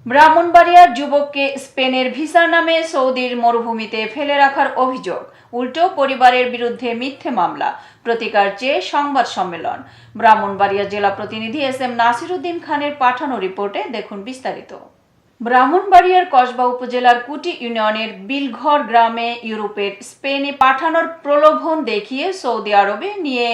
ব্রাহ্মণবাড়িয়ার যুবককে স্পেনের ভিসার নামে সৌদির মরুভূমিতে ফেলে রাখার অভিযোগ, উল্টো পরিবারের বিরুদ্ধে মিথ্যে মামলা, প্রতিকার চেয়ে সংবাদ সম্মেলন। ব্রাহ্মণবাড়িয়া জেলা প্রতিনিধি এস.এম. নাসিরউদ্দিন খানের পাঠানো রিপোর্টে দেখুন বিস্তারিত। ব্রাহ্মণবাড়িয়ার কসবা উপজেলার কুটি ইউনিয়নের বিলঘর গ্রামে ইউরোপের স্পেনে পাঠানোর প্রলোভন দেখিয়ে সৌদি আরবে নিয়ে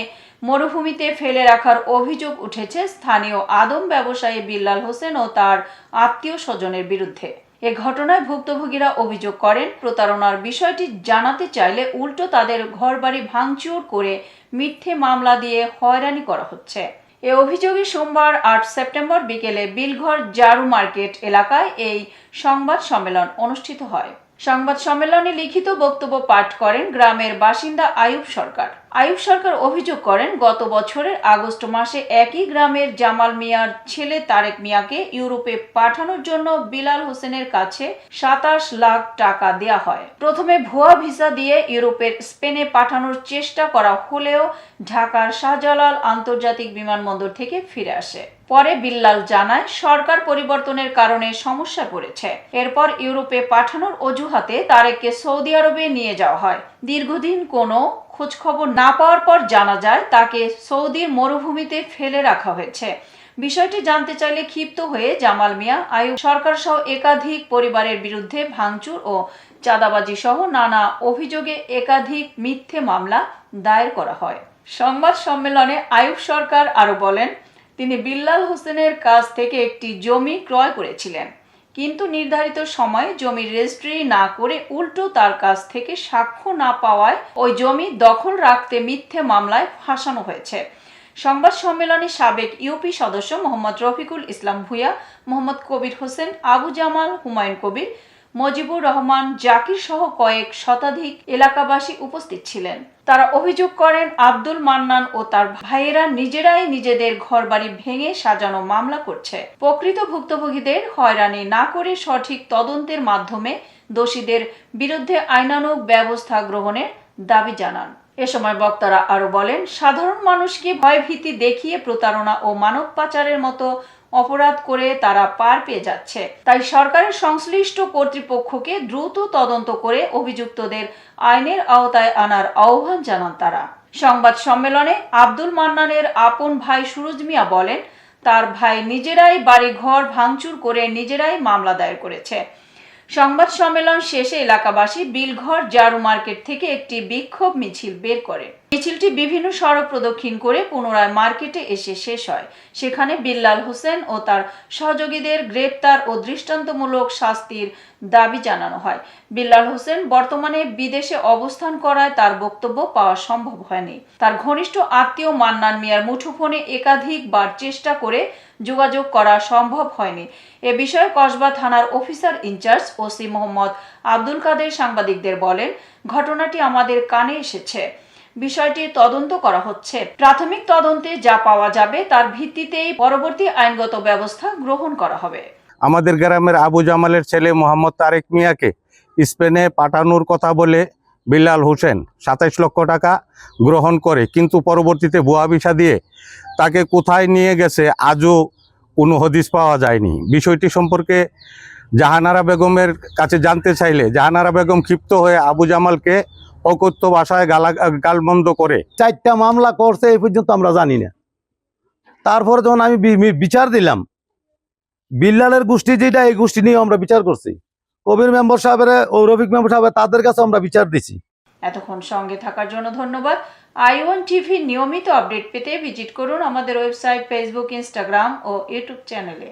মরুভূমিতে ফেলে রাখার অভিযোগ উঠেছে স্থানীয় আদম ব্যবসায়ী বিল্লাল হোসেন ও তার আত্মীয় স্বজনের বিরুদ্ধে। এ ঘটনায় ভুক্তভোগীরা অভিযোগ করেন, প্রতারণার বিষয়টি জানাতে চাইলে উল্টো তাদের ঘরবাড়ি ভাঙচুর করে মিথ্যে মামলা দিয়ে হয়রানি করা হচ্ছে। এ অভিযোগে সোমবার ৮ সেপ্টেম্বর বিকেলে বিলঘর জারু মার্কেট এলাকায় এই সংবাদ সম্মেলন অনুষ্ঠিত হয়। সংবাদ সম্মেলনে লিখিত বক্তব্য পাঠ করেন গ্রামের বাসিন্দা আয়ুব সরকার। আয়ুব সরকার অভিযোগ করেন, গত বছরের আগস্ট মাসে একই গ্রামের জামাল মিয়ার ছেলে তারেক মিয়াকে ইউরোপে পাঠানোর জন্য বিলাল হোসেনের কাছে ২৭ লাখ টাকা দেয়া হয়। প্রথমে ভুয়া ভিসা দিয়ে ইউরোপের স্পেনে পাঠানোর চেষ্টা করা হলেও ঢাকার শাহজালাল আন্তর্জাতিক বিমানবন্দর থেকে ফিরে আসে। পরে বিল্লাল জানায়, সরকার পরিবর্তনের কারণে সমস্যায় পড়েছে। এরপর ইউরোপে পাঠানোর অজুহাতে তারেককে সৌদি আরবে নিয়ে যাওয়া হয়। দীর্ঘদিন কোনো খোঁজখবর না পাওয়ার পর জানা যায় তাকে সৌদির মরুভূমিতে ফেলে রাখা হয়েছে। বিষয়টি জানতে চাইলে ক্ষিপ্ত হয়ে জামাল মিয়া, আয়ুব সরকার সহ একাধিক পরিবারের বিরুদ্ধে ভাঙচুর ও চাঁদাবাজি সহ নানা অভিযোগে একাধিক মিথ্যে মামলা দায়ের করা হয়। সংবাদ সম্মেলনে আয়ুব সরকার আরও বলেন, তিনি বিল্লাল হোসেনের কাছ থেকে একটি জমি ক্রয় করেছিলেন, কিন্তু নির্ধারিত সময়ে জমির রেজিস্ট্রি না করে উল্টো তার কাছ থেকে সাক্ষ্য না পাওয়ায় ওই জমি দখল রাখতে মিথ্যে মামলায় ফাঁসানো হয়েছে। সংবাদ সম্মেলনে সাবেক ইউপি সদস্য মোহাম্মদ রফিকুল ইসলাম ভূঁইয়া, মোহাম্মদ কবির হোসেন, আবু জামাল, হুমায়ুন কবির, মজিবুর রহমান, জাকির সহ কয়েক শতাধিক এলাকাবাসী উপস্থিত ছিলেন। তারা অভিযোগ করেন, আব্দুল মান্নান ও তার ভাইয়েরা নিজেরাই নিজেদের ঘরবাড়ি ভেঙে সাজানো মামলা করছে। প্রকৃত ভুক্তভোগীদের হয়রানি না করে সঠিক তদন্তের মাধ্যমে দোষীদের বিরুদ্ধে আইনানুগ ব্যবস্থা গ্রহণের দাবি জানান। এ সময় বক্তারা আরও বলেন, সাধারণ মানুষকে ভয়ভীতি দেখিয়ে প্রতারণা ও মানব পাচারের মতো অপরাধ করে তারা পার পেয়ে যাচ্ছে। তাই সরকারের সংশ্লিষ্ট কর্তৃপক্ষকে দ্রুত তদন্ত করে অভিযুক্তদের আইনের আওতায় আনার আহ্বান জানান তারা। সংবাদ সম্মেলনে আব্দুল মান্নানের আপন ভাই সুরজ মিয়া বলেন, তার ভাই নিজেরাই বাড়ি ঘর ভাঙচুর করে নিজেরাই মামলা দায়ের করেছে। সংবাদ সম্মেলন শেষে এলাকাবাসী বিলঘর জারু মার্কেট থেকে একটি বিক্ষোভ মিছিল বের করে। মিছিলটি বিভিন্ন সড়ক প্রদক্ষিণ করে পুনরায় মার্কেটে এসে শেষ হয়। সেখানে বিল্লাল হোসেন ও তার সহযোগীদের গ্রেপ্তার ও দৃষ্টান্তমূলক শাস্তির দাবি জানানো হয়। বিল্লাল হোসেন বর্তমানে বিদেশে অবস্থান করায় তার বক্তব্য পাওয়া সম্ভব হয়নি। তার ঘনিষ্ঠ আত্মীয় মান্নান মিয়ার মুঠোফোনে একাধিকবার চেষ্টা করে যোগাযোগ করা সম্ভব হয়নি। এ বিষয়ে কসবা থানার officer in charge OC Mohammad Abdul Kader সাংবাদিকদের বলেন, ঘটনাটি আমাদের কানে এসেছে, বিষয়টি তদন্ত করা হচ্ছে। প্রাথমিক তদন্তে যা পাওয়া যাবে তার ভিত্তিতেই পরবর্তী আইনগত ব্যবস্থা গ্রহণ করা হবে। আমাদের গ্রামের আবু জামালের ছেলে মোহাম্মদ তারেক মিয়াকে স্পেনে পাঠানোর কথা বলে বিল্লাল হোসেন ২৭ লক্ষ টাকা গ্রহণ করে, কিন্তু পরবর্তীতে ভুয়া ভিসা দিয়ে তাকে কোথায় নিয়ে গেছে আজও কোনো হদিস পাওয়া যায়নি। বিষয়টি সম্পর্কে জাহানারা বেগমের কাছে জানতে চাইলে জাহানারা বেগম ক্ষিপ্ত হয়ে আবু জামালকে অকথ্য ভাষায় গালমন্দ করে ৪টা মামলা করছে, এই পর্যন্ত আমরা জানি না। তারপরে যখন আমি বিচার দিলাম, বিল্লালের গোষ্ঠী যেটা, এই গোষ্ঠী নিয়ে আমরা বিচার করছি। কবির মেম্বার সাহেবের ও রফিক মেম্বার সাহেব তাদের কাছে আমরা বিচার দিছি। এতক্ষণ সঙ্গে থাকার জন্য ধন্যবাদ। i1 TV নিয়মিত আপডেট পেতে ভিজিট করুন আমাদের ওয়েবসাইট, ফেসবুক, ইনস্টাগ্রাম ও ইউটিউব চ্যানেলে।